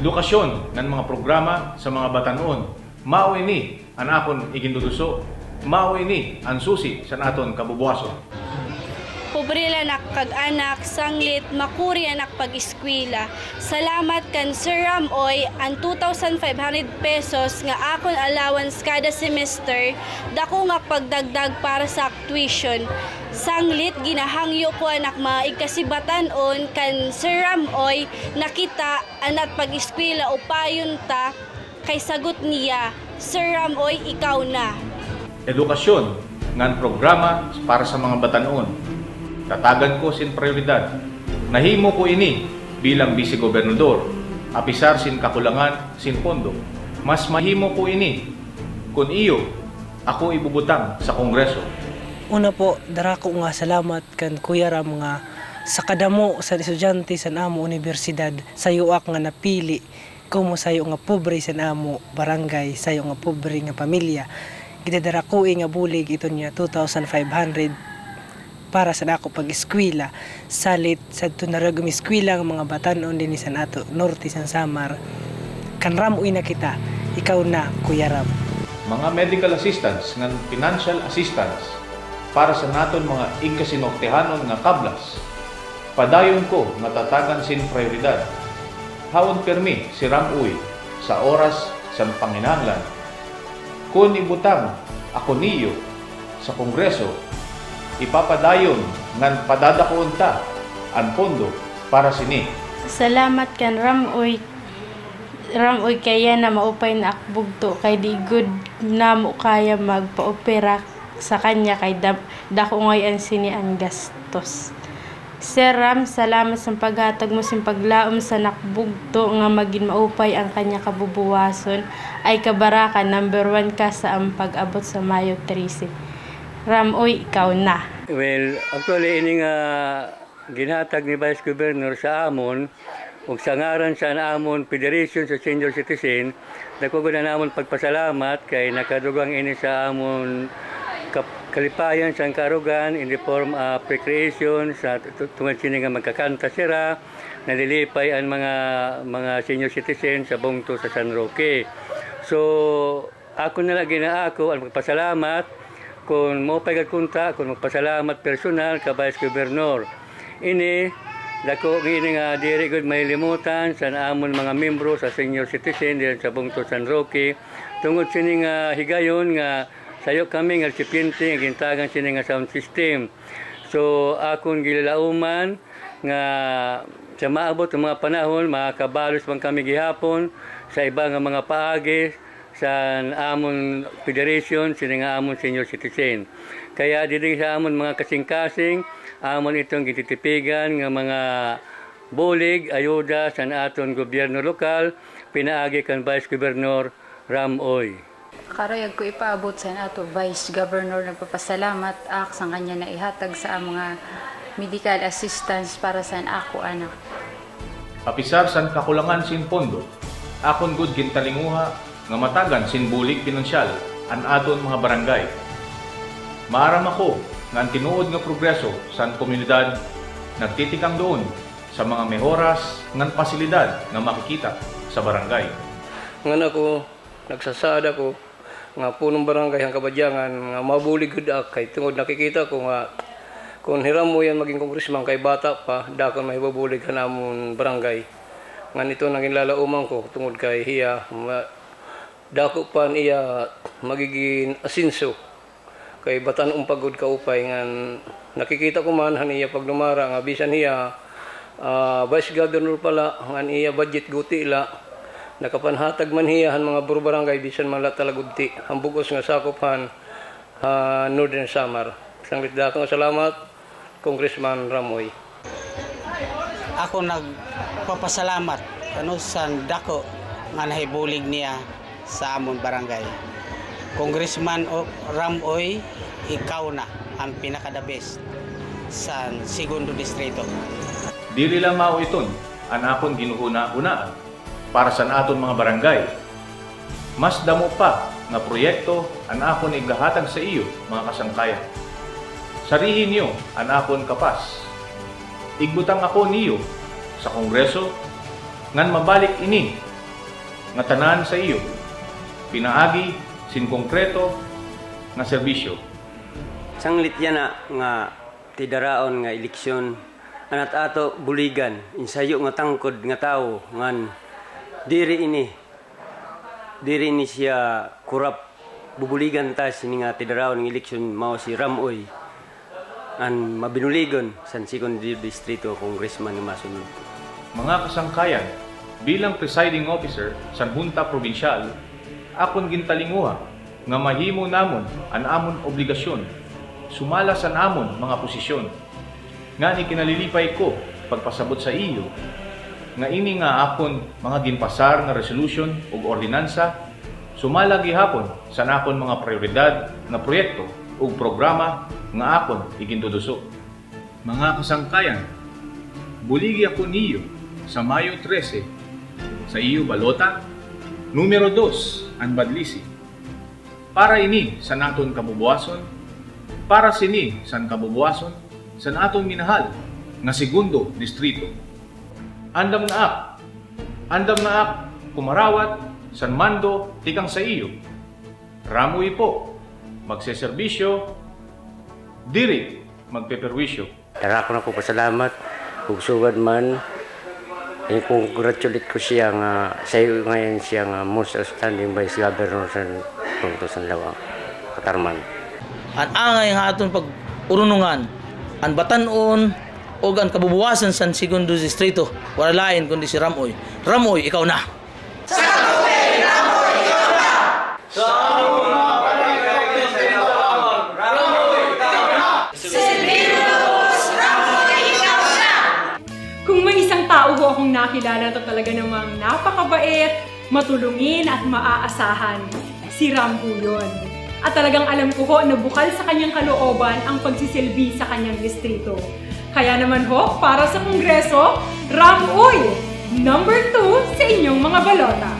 Edukasyon ng mga programa sa mga batanon. Mao ini ang akon iginduduso. Mao ini ang susi sa naton kabubuason. Pobrela nak kag-anak, sanglit, makuri anak pag-eskwela. Salamat kan Sir Ramoy ang 2,500 pesos nga akon allowance kada semester, dako nga pagdagdag para sa tuition. Sanglit, ginahangyo ko anak maigkasibatan-on kan Sir Ramoy nakita anat pag-eskwela o payon ta kay sagot niya, Sir Ramoy, ikaw na. Edukasyon ngan programa para sa mga batanon. Tatagan ko sin prioridad. Nahimo ko ini bilang vice-gobernador. Apisar sin kakulangan sin pondo. Mas mahimo ko ini kun iyo ako ibubutang sa Kongreso. Una po, darako nga salamat kan Kuya Ram nga sa kadamo sa estudyante sa amo universidad sayo ak nga napili kumo sayo nga pobre sa amo barangay sayo nga pobre nga pamilya. Gidadarako nga bulig ito niya 2,500 para sa ako pag-eskwela. Salit sa tunaragong eskwela ng mga batanon din sa nato Norte San Samar. Kanramuin na kita, ikaw na Kuya Ram. Mga medical assistance ng financial assistance para sa naton mga igkasinoktehanon nga kablas. Padayon ko natatagan sin prioridad. Haon permi si Ramoy sa oras sa panginahanglan. Kung ibutang ako niyo sa Kongreso, ipapadayon ngan padadakoon ta ang pondo para sini. Salamat kan Ramoy kaya na maupay na akbugto kay di good na mo kaya magpa-opera sa kanya kay dako ngayon sini ang gastos. Sir Ram, salamat sa paghatag mo sa paglaom sa nakbugto nga maging maupay ang kanya kabubuwason ay kabarakan number 1 ka sa ang pag-abot sa Mayo 13. Ramoy, ikaw na. Well, actually, ini nga ginhatag ni Vice Governor sa amon, ug sa ngaran sa amon Federation sa Senior Citizen, dako na namon pagpasalamat kay nakadugang ini sa amon kalipayan sa karugan in the form of recreation sa tungod sini nga magkakanta sira, nalilipay ang mga senior citizen sa bungto sa San Roque. So, ako na lang ginaako ang magpasalamat kung mo pagkakunta, kung magpasalamat personal ka Vice Governor. Ini, dako ini nga diri gud may limutan sa amon mga membro sa senior citizen diyan sa bungto San Roque. Tungod sini nga higayon nga sayo kami nga recipiente nga gintagan sini nga sound system. So akon gilauman nga sa maabot ang mga panahon makakabalos man kami gihapon sa iba nga mga paagi sa amon federation sini nga amon senior citizen. Kaya dili sa amon mga kasing-kasing amon itong gititipigan nga mga bulig ayuda sa aton gobyerno lokal pinaagi kan Vice Governor Ramoy. Karayag ko ipaabot sa ato Vice Governor, nagpapasalamat ak sa kanya na ihatag sa mga medical assistance para sa ako anak. Apisar san kakulangan sin pondo, akon gud gintalinguha nga matagan sin bulig pinansyal an aton mga barangay. Maaram ako nga ang tinuod nga progreso sa komunidad nagtitikang doon sa mga mehoras ngan pasilidad nga makikita sa barangay. Ngan ako nagsasada ko nga punong barangay ang Kabadyangan nga mabulig gud kay tungod nakikita ko nga kung hiram mo yan maging kongresman kay bata pa dakon may mabulig ka namon barangay nga nito naging lalauman ko tungod kay hiya dako pa niya magiging asinso kay batan pagod ka upay nga nakikita ko man haniya pag lumara nga bisan hiya Vice Governor pala nga iya budget guti ila nakapanhatag man hiyahan mga barangay bisan man la talagudti ang bugos nga sakopan Northern Samar. Sanglit dakong salamat Congressman Ramoy. Ako nagpapasalamat sa dako nga nahibulig niya sa amon barangay. Congressman Ramoy, ikaw na ang pinaka-the best sa segundo distrito. Dili lang mao iton ang akon ginuhuna-hunaan para sa aton mga barangay. Mas damo pa nga proyekto ang akon igahatag sa iyo mga kasangkayan. Sarihin niyo ang akon kapas. Igbutang ako niyo sa Kongreso ngan mabalik ini nga tanan sa iyo, pinaagi sin konkreto nga serbisyo. Sanglit yan nga tidaraon nga eleksyon anat ato buligan insayo nga tangkod nga tao ngan diri ini siya kurap bubuligan ta sini nga tidaraon nga eleksyon mao si Ramoy an mabinuligon san 2nd Distrito Congressman nga masunod. Mga kasangkayan, bilang presiding officer sa Junta Provincial, akon gintalinguha nga mahimo namon an amon obligasyon sumala sa namon mga posisyon. Nga ni kinalilipay ko pagpasabot sa iyo nga ini nga akon mga ginpasar nga resolution ug ordinansa sumala gihapon sa nakon mga prioridad nga proyekto ug programa nga akon igintuduso. Mga kasangkayan, buligi ako niyo sa Mayo 13 sa iyo balota numero 2 ang badlisi para ini sa naton kabubuason, para sini san kabubuason sa naton minahal nga 2nd Distrito. Andam na ak kumarawat san mando tikang sa iyo. Ramoy po magseserbisyo, diri magpeperwisyo. Dara ko na po pasalamat ug sugad man congratulate ko siya nga sa iyo ngayon siya nga most outstanding Vice Governor sa Punto San Lawang, Katarman. Ang angay nga aton pag-urunungan, ang batanon o ang kabubuwasan sa 2nd Distrito, wala lain kundi si Ramoy. Ramoy, ikaw na! Sa Cavite, Ramoy, ikaw na! Sa mga barangay distrito, Ramoy, ikaw na! Silveros, Ramoy, ikaw na! Kung may isang tao ho akong nakilala na talaga namang napakabait, matulungin at maaasahan, si Ram po yun. At talagang alam ko ho na bukal sa kanyang kalooban ang pagsisilbi sa kanyang distrito. Kaya naman ho, para sa Kongreso, Ramoy, number 2 sa inyong mga balota.